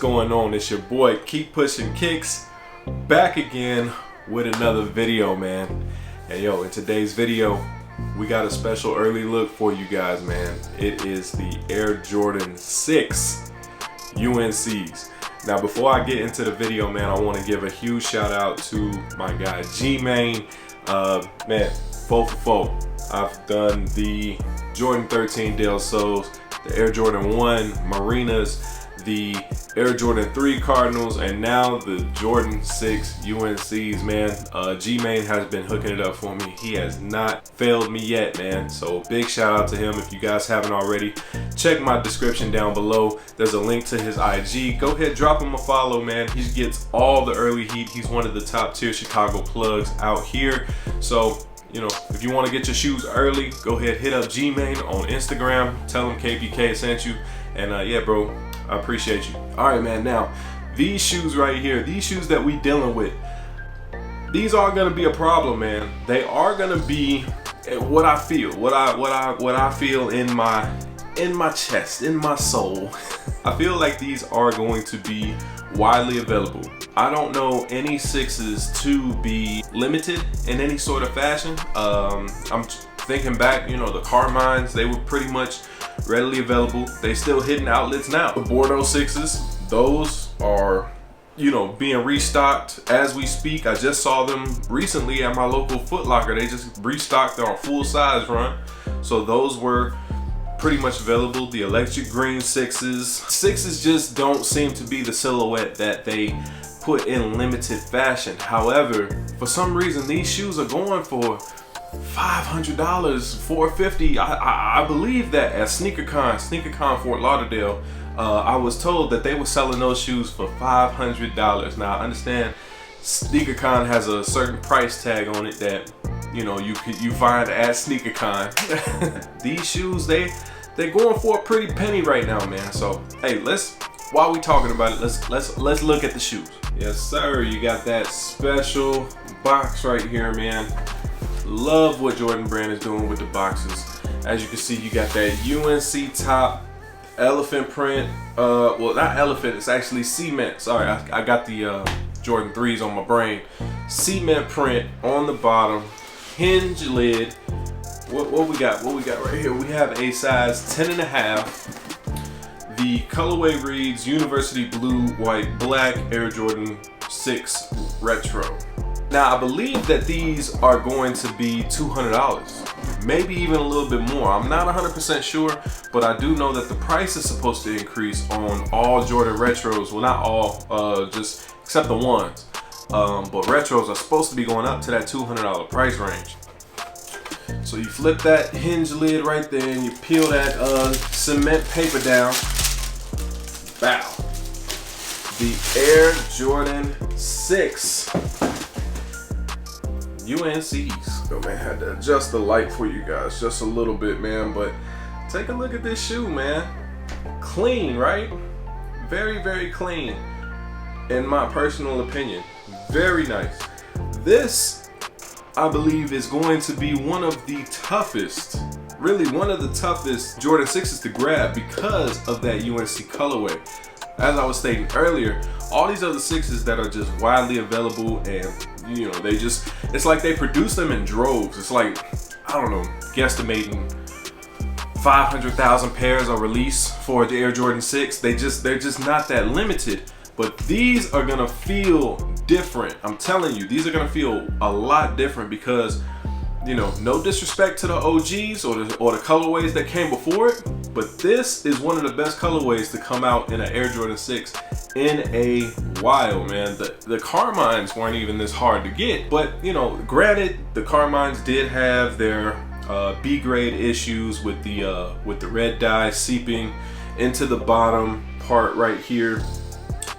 going on? It's your boy Keep Pushing Kicks, back again with another video, man. And yo, in today's video we got a special early look for you guys, man. It is the Air Jordan 6 UNCs. Now before I get into the video, man, I want to give a huge shout out to my guy G-Main. Man, 4 for 4. I've done the Jordan 13 Del Sols, the Air Jordan 1 Marinas, the Air Jordan 3 Cardinals, and now the Jordan 6 UNCs, man. G-Main has been hooking it up for me. He has not failed me yet, man. So big shout out to him. If you guys haven't already, check my description down below. There's a link to his IG. Go ahead, drop him a follow, man. He gets all the early heat. He's one of the top tier Chicago plugs out here. So, you know, if you want to get your shoes early, go ahead, hit up G-Main on Instagram. Tell him KPK sent you. And yeah, bro, I appreciate you. All right, man. Now, these shoes right here, these shoes that we dealing with, these are gonna be a problem, man. They are gonna be what I feel, what I feel in my chest, in my soul. I feel like these are going to be widely available. I don't know any sixes to be limited in any sort of fashion. I'm thinking back, you know, the Carmines, they were pretty much readily available. They still hitting outlets now. The Bordeaux sixes, those are, you know, being restocked as we speak. I just saw them recently at my local Foot Locker. They just restocked their full size run. So those were pretty much available. The electric green sixes just don't seem to be the silhouette that they put in limited fashion. However, for some reason these shoes are going for $500, $450. I believe that at SneakerCon Fort Lauderdale, I was told that they were selling those shoes for $500. Now I understand SneakerCon has a certain price tag on it that, you know, you find at SneakerCon. These shoes, they're going for a pretty penny right now, man. So hey, while we talking about it, let's look at the shoes. Yes sir, you got that special box right here, man. Love what Jordan Brand is doing with the boxes. As you can see, you got that UNC top, elephant print. Well, not elephant, it's actually cement. Sorry, I got the Jordan 3s on my brain. Cement print on the bottom, hinge lid. What we got? What we got right here? We have a size 10.5. The colorway reads University Blue, White, Black, Air Jordan 6 Retro. Now I believe that these are going to be $200, maybe even a little bit more. I'm not 100% sure, but I do know that the price is supposed to increase on all Jordan Retros. Well, not all, just except the ones. But Retros are supposed to be going up to that $200 price range. So you flip that hinge lid right there and you peel that cement paper down. Bow. The Air Jordan 6 UNCs. Yo, man, had to adjust the light for you guys just a little bit, man, but take a look at this shoe, man. Clean, right? Very, very clean, in my personal opinion. Very nice. This, I believe, is going to be one of the toughest, really one of the toughest Jordan 6s to grab because of that UNC colorway. As I was stating earlier, all these other sixes that are just widely available, and you know, it's like they produce them in droves. It's like, I don't know, guesstimating 500,000 pairs are released for the Air Jordan 6. They're just not that limited. But these are gonna feel different. I'm telling you, these are gonna feel a lot different because, you know, no disrespect to the OGs or the colorways that came before it, but this is one of the best colorways to come out in an Air Jordan 6 in a while, man. The Carmines weren't even this hard to get, but you know, granted, the Carmines did have their B grade issues with the red dye seeping into the bottom part right here.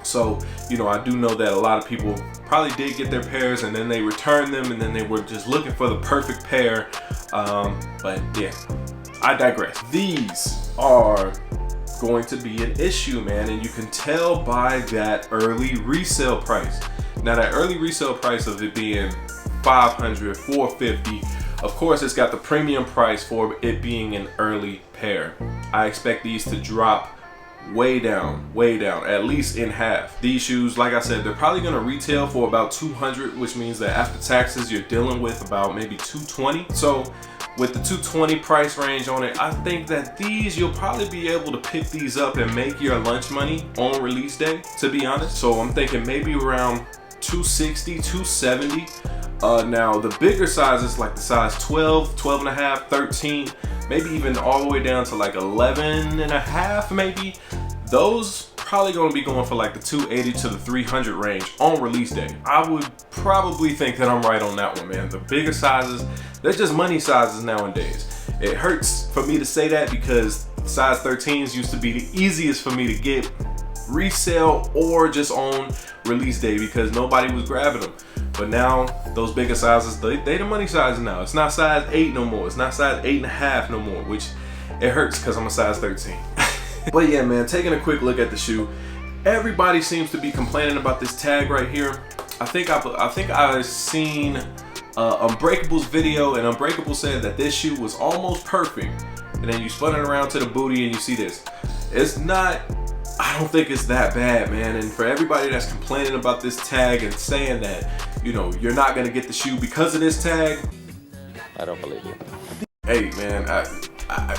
So, you know, I do know that a lot of people probably did get their pairs and then they returned them and then they were just looking for the perfect pair. But yeah, I digress. These are going to be an issue, man, and you can tell by that early resale price. Now that early resale price of it being $500, $450, of course it's got the premium price for it being an early pair. I expect these to drop way down, at least in half. These shoes, like I said, they're probably gonna retail for about 200, which means that after taxes, you're dealing with about maybe 220. So with the 220 price range on it, I think that these, you'll probably be able to pick these up and make your lunch money on release day, to be honest. So I'm thinking maybe around 260, 270. Now the bigger sizes, like the size 12, 12 and a half, 13, maybe even all the way down to like 11 and a half maybe, those probably going to be going for like the 280 to the 300 range on release day. I would probably think that I'm right on that one, man. The bigger sizes, they're just money sizes nowadays. It hurts for me to say that because size 13s used to be the easiest for me to get resale or just on release day because nobody was grabbing them. But now those bigger sizes, they the money sizes now. It's not size 8 no more. It's not size 8 and a half no more, which it hurts because I'm a size 13. But yeah, man, taking a quick look at the shoe, everybody seems to be complaining about this tag right here. I think I've seen Unbreakable's video, and Unbreakable said that this shoe was almost perfect. And then you spun it around to the booty and you see this. It's not, I don't think it's that bad, man. And for everybody that's complaining about this tag and saying that, you know, you're not gonna get the shoe because of this tag, I don't believe you. Hey man,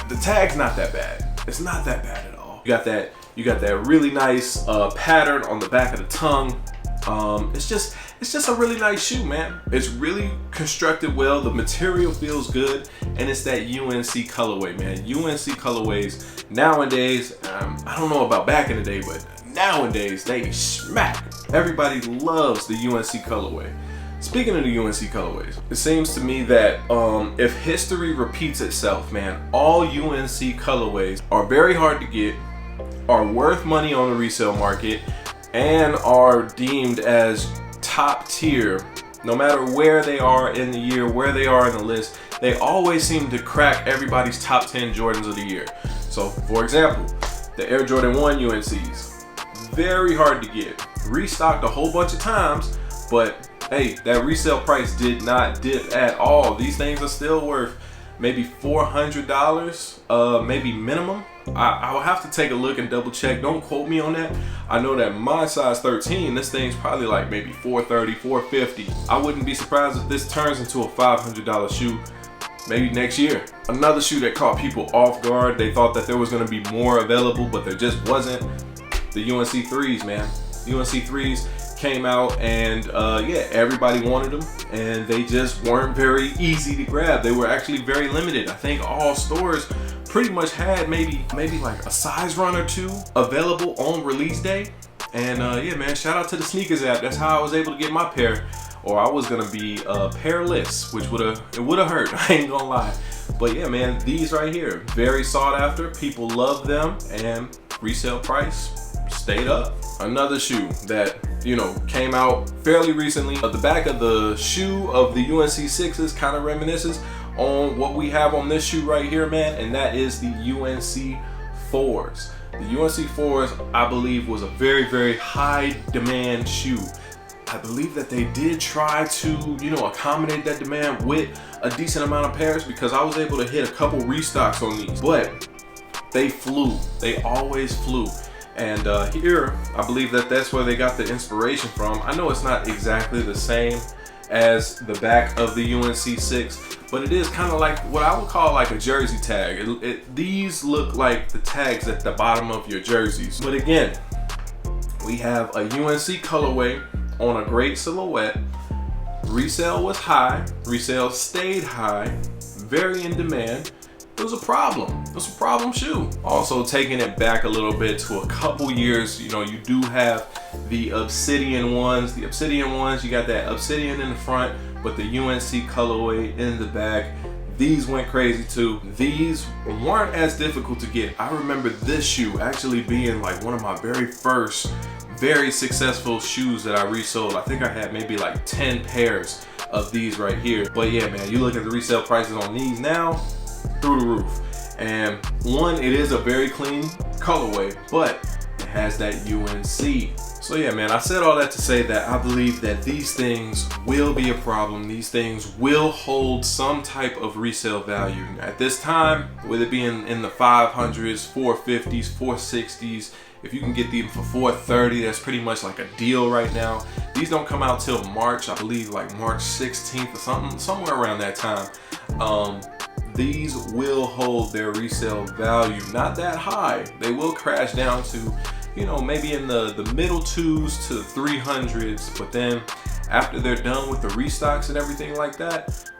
the tag's not that bad. It's not that bad at all. You got that really nice pattern on the back of the tongue. It's just a really nice shoe, man. It's really constructed well. The material feels good, and it's that UNC colorway, man. UNC colorways nowadays, I don't know about back in the day, but nowadays they smack. Everybody loves the UNC colorway. Speaking of the UNC colorways, it seems to me that if history repeats itself, man, all UNC colorways are very hard to get, are worth money on the resale market, and are deemed as top tier. No matter where they are in the year, where they are in the list, they always seem to crack everybody's top 10 Jordans of the year. So for example, the Air Jordan 1 UNCs, very hard to get, restocked a whole bunch of times, but hey, that resale price did not dip at all. These things are still worth maybe $400, maybe minimum. I'll have to take a look and double check. Don't quote me on that. I know that my size 13, this thing's probably like maybe $430, $450. I wouldn't be surprised if this turns into a $500 shoe maybe next year. Another shoe that caught people off guard. They thought that there was going to be more available, but there just wasn't. The UNC 3s, man. UNC 3s came out, and yeah, everybody wanted them, and they just weren't very easy to grab. They were actually very limited. I think all stores pretty much had maybe like a size run or two available on release day. And yeah, man, shout out to the sneakers app. That's how I was able to get my pair, or I was gonna be pairless, which would have hurt. I ain't gonna lie. But yeah, man, these right here, very sought after. People love them, and resale price stayed up. Another shoe that, you know, came out fairly recently. The back of the shoe of the UNC 6s kind of reminisces on what we have on this shoe right here, man, and that is the UNC 4s. The UNC 4s, I believe, was a very, very high demand shoe. I believe that they did try to, you know, accommodate that demand with a decent amount of pairs, because I was able to hit a couple restocks on these, but they flew. They always flew. And here, I believe that that's where they got the inspiration from. I know it's not exactly the same as the back of the UNC 6, but it is kind of like what I would call like a jersey tag. These look like the tags at the bottom of your jerseys. But again, we have a UNC colorway on a great silhouette. Resale was high. Resale stayed high. Very in demand. It was a problem. It was a problem shoe. Also, taking it back a little bit to a couple years, you know, you do have the Obsidian ones. The Obsidian ones, you got that Obsidian in the front, but the UNC colorway in the back. These went crazy too. These weren't as difficult to get. I remember this shoe actually being like one of my very first, very successful shoes that I resold. I think I had maybe like 10 pairs of these right here. But yeah, man, you look at the resale prices on these now, through the roof. And one, it is a very clean colorway, but it has that UNC. So yeah, man, I said all that to say that I believe that these things will be a problem. These things will hold some type of resale value. At this time, with it being in the 500s, 450s, 460s, If you can get them for $430, that's pretty much like a deal right now. These don't come out till March, I believe, like March 16th or something, somewhere around that time. These will hold their resale value, not that high. They will crash down to, you know, maybe in the middle 2s to 300s, but then after they're done with the restocks and everything like that,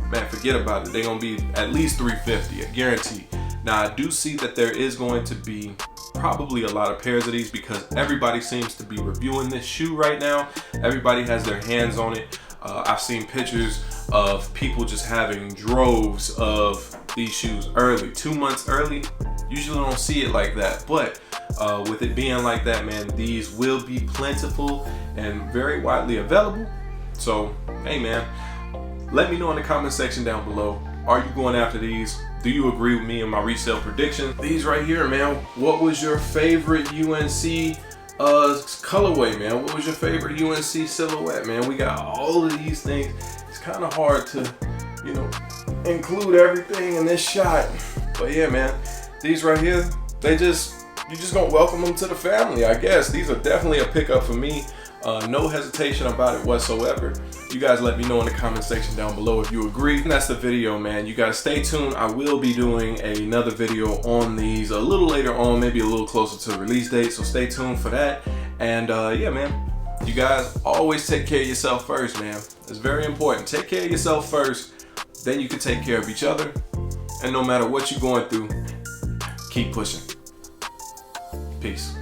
man, forget about it. They're gonna be at least 350, I guarantee. Now, I do see that there is going to be probably a lot of pairs of these because everybody seems to be reviewing this shoe right now. Everybody has their hands on it. I've seen pictures of people just having droves of these shoes early, 2 months early. Usually don't see it like that, but with it being like that, man, these will be plentiful and very widely available. So, hey man, let me know in the comment section down below. Are you going after these? Do you agree with me and my resale prediction? These right here, man, what was your favorite UNC colorway, man? What was your favorite UNC silhouette, man? We got all of these things. It's kind of hard to, you know, include everything in this shot. But yeah, man, these right here, you just gonna welcome them to the family, I guess. These are definitely a pickup for me. No hesitation about it whatsoever. You guys let me know in the comment section down below if you agree. And that's the video, man. You guys stay tuned. I will be doing another video on these a little later on, maybe a little closer to release date, so stay tuned for that. And yeah, man, you guys always take care of yourself first, man. It's very important. Take care of yourself first, then you can take care of each other. And no matter what you're going through, keep pushing. Peace.